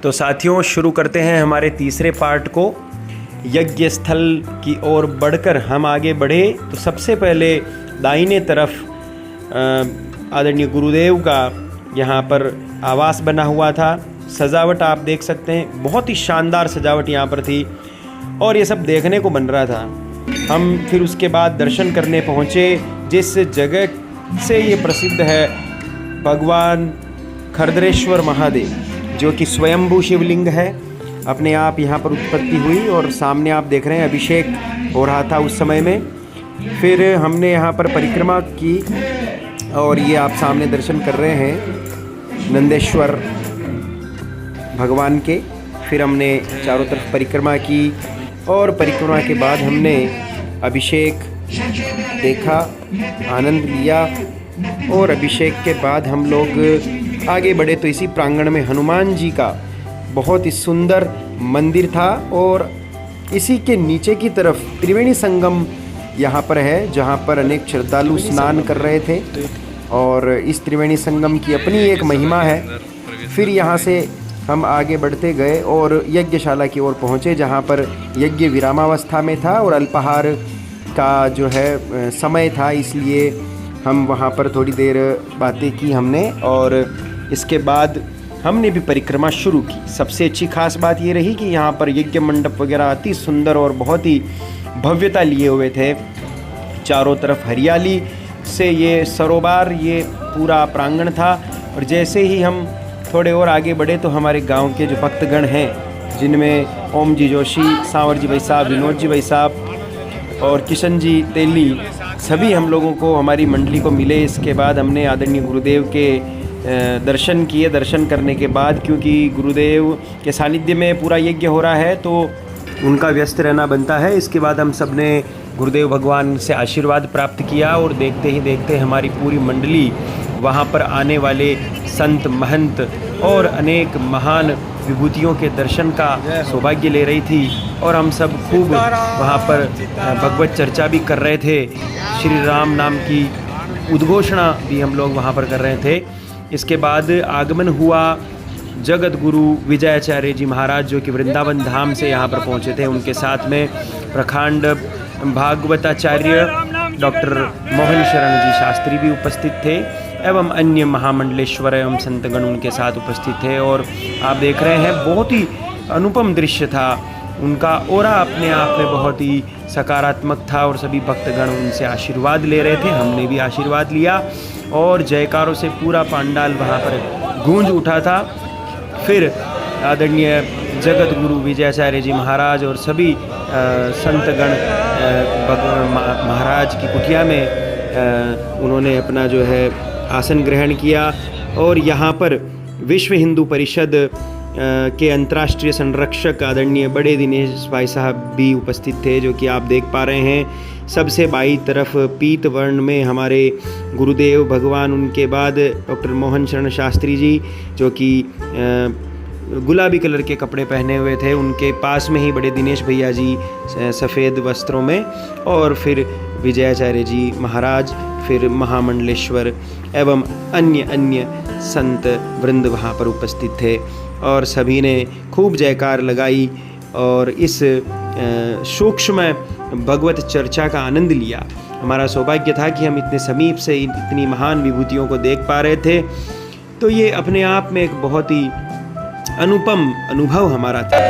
तो साथियों शुरू करते हैं हमारे तीसरे पार्ट को। यज्ञ स्थल की ओर बढ़कर हम आगे बढ़े तो सबसे पहले दाहिने तरफ आदरणीय गुरुदेव का यहाँ पर आवास बना हुआ था। सजावट आप देख सकते हैं, बहुत ही शानदार सजावट यहाँ पर थी और ये सब देखने को बन रहा था। हम फिर उसके बाद दर्शन करने पहुँचे जिस जगह से ये प्रसिद्ध है भगवान खरदरेश्वर महादेव, जो कि स्वयंभू शिवलिंग है, अपने आप यहाँ पर उत्पत्ति हुई और सामने आप देख रहे हैं अभिषेक हो रहा था उस समय में। फिर हमने यहाँ पर परिक्रमा की और ये आप सामने दर्शन कर रहे हैं नंदेश्वर भगवान के। फिर हमने चारों तरफ परिक्रमा की और परिक्रमा के बाद हमने अभिषेक देखा, आनंद लिया और अभिषेक के बाद हम लोग आगे बढ़े तो इसी प्रांगण में हनुमान जी का बहुत ही सुंदर मंदिर था और इसी के नीचे की तरफ त्रिवेणी संगम यहाँ पर है, जहाँ पर अनेक श्रद्धालु स्नान कर रहे थे और इस त्रिवेणी संगम की अपनी एक महिमा है। फिर यहाँ से हम आगे बढ़ते गए और यज्ञशाला की ओर पहुँचे, जहाँ पर यज्ञ विरामावस्था में था और अल्पाहार का जो है समय था, इसलिए हम वहाँ पर थोड़ी देर बातें की हमने और इसके बाद हमने भी परिक्रमा शुरू की। सबसे अच्छी खास बात ये रही कि यहाँ पर यज्ञ मंडप वगैरह अति सुंदर और बहुत ही भव्यता लिए हुए थे। चारों तरफ हरियाली से ये सरोवर, ये पूरा प्रांगण था और जैसे ही हम थोड़े और आगे बढ़े तो हमारे गांव के जो भक्तगण हैं, जिनमें ओम जी जोशी, सांवर जी भाई साहब, विनोद जी भाई साहब और किशन जी तेली, सभी हम लोगों को, हमारी मंडली को मिले। इसके बाद हमने आदरणीय गुरुदेव के दर्शन किए। दर्शन करने के बाद क्योंकि गुरुदेव के सानिध्य में पूरा यज्ञ हो रहा है तो उनका व्यस्त रहना बनता है। इसके बाद हम सब ने गुरुदेव भगवान से आशीर्वाद प्राप्त किया और देखते ही देखते हमारी पूरी मंडली वहाँ पर आने वाले संत, महंत और अनेक महान विभूतियों के दर्शन का सौभाग्य ले रही थी और हम सब खूब वहाँ पर भगवत चर्चा भी कर रहे थे। श्री राम नाम की उद्घोषणा भी हम लोग वहाँ पर कर रहे थे। इसके बाद आगमन हुआ जगत गुरु विजयाचार्य जी महाराज, जो कि वृंदावन धाम से यहाँ पर पहुँचे थे। उनके साथ में प्रखंड भागवताचार्य डॉक्टर मोहन शरण जी शास्त्री भी उपस्थित थे एवं अन्य महामंडलेश्वर एवं संतगण उनके साथ उपस्थित थे और आप देख रहे हैं बहुत ही अनुपम दृश्य था। उनका ओरा अपने आप में बहुत ही सकारात्मक था और सभी भक्तगण उनसे आशीर्वाद ले रहे थे। हमने भी आशीर्वाद लिया और जयकारों से पूरा पंडाल वहाँ पर गूंज उठा था। फिर आदरणीय जगत गुरु विजयाचार्य जी महाराज और सभी संतगण महाराज की कुटिया में उन्होंने अपना जो है आसन ग्रहण किया और यहाँ पर विश्व हिंदू परिषद के अंतर्राष्ट्रीय संरक्षक आदरणीय बड़े दिनेश भाई साहब भी उपस्थित थे, जो कि आप देख पा रहे हैं। सबसे बाईं तरफ पीत वर्ण में हमारे गुरुदेव भगवान, उनके बाद डॉक्टर मोहन शरण शास्त्री जी, जो कि गुलाबी कलर के कपड़े पहने हुए थे, उनके पास में ही बड़े दिनेश भैया जी सफ़ेद वस्त्रों में और फिर विजयाचार्य जी महाराज, फिर महामंडलेश्वर एवं अन्य संत वृंद वहाँ पर उपस्थित थे और सभी ने खूब जयकार लगाई और इस सूक्ष्म भगवत चर्चा का आनंद लिया। हमारा सौभाग्य था कि हम इतने समीप से इतनी महान विभूतियों को देख पा रहे थे, तो ये अपने आप में एक बहुत ही अनुपम अनुभव हमारा था।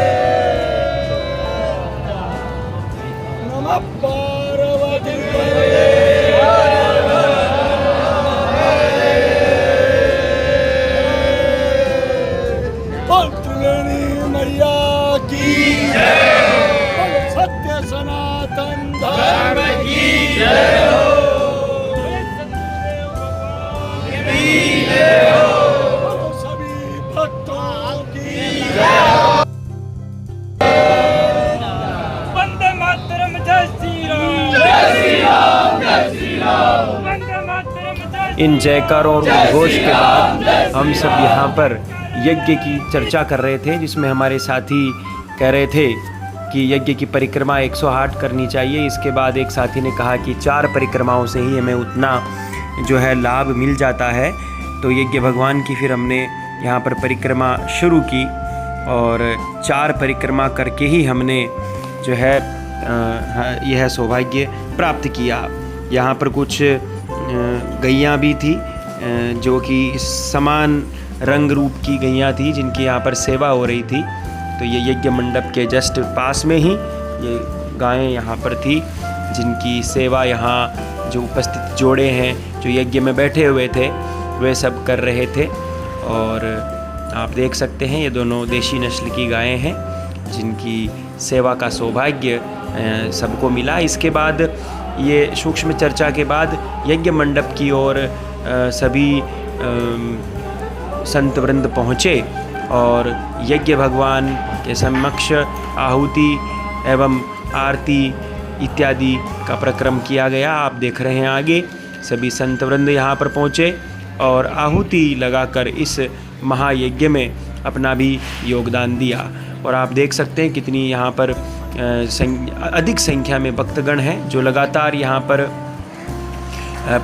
सत्य सनातन धर्म की जय हो, सभी भक्तों की जय हो। वंदे मातरम, जय श्री राम, जय श्री राम, जय श्री राम, वंदे मातरम। इन जयकारों और उद्घोष के बाद हम सब यहाँ पर यज्ञ की चर्चा कर रहे थे, जिसमें हमारे साथी कह रहे थे कि यज्ञ की परिक्रमा 108 करनी चाहिए। इसके बाद एक साथी ने कहा कि 4 परिक्रमाओं से ही हमें उतना जो है लाभ मिल जाता है। तो यज्ञ भगवान की फिर हमने यहाँ पर परिक्रमा शुरू की और 4 परिक्रमा करके ही हमने जो है यह सौभाग्य प्राप्त किया। यहाँ पर कुछ गैयाँ भी थी जो कि समान रंग रूप की गैयाँ थी जिनकी यहाँ पर सेवा हो रही थी। तो ये यज्ञ मंडप के जस्ट पास में ही ये गायें यहाँ पर थी जिनकी सेवा यहाँ जो उपस्थित जोड़े हैं जो यज्ञ में बैठे हुए थे वे सब कर रहे थे। और आप देख सकते हैं ये दोनों देशी नस्ल की गायें हैं जिनकी सेवा का सौभाग्य सबको मिला। इसके बाद ये सूक्ष्म चर्चा के बाद यज्ञ मंडप की ओर सभी संत वृंद पहुँचे और यज्ञ भगवान के समक्ष आहुति एवं आरती इत्यादि का प्रक्रम किया गया। आप देख रहे हैं आगे सभी संत वृंद यहाँ पर पहुँचे और आहुति लगाकर इस महायज्ञ में अपना भी योगदान दिया। और आप देख सकते हैं कितनी यहाँ पर अधिक संख्या में भक्तगण हैं जो लगातार यहाँ पर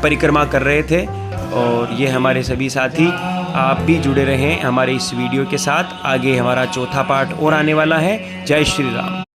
परिक्रमा कर रहे थे। और ये हमारे सभी साथी, आप भी जुड़े रहें हमारे इस वीडियो के साथ। आगे हमारा चौथा पार्ट और आने वाला है। जय श्री राम।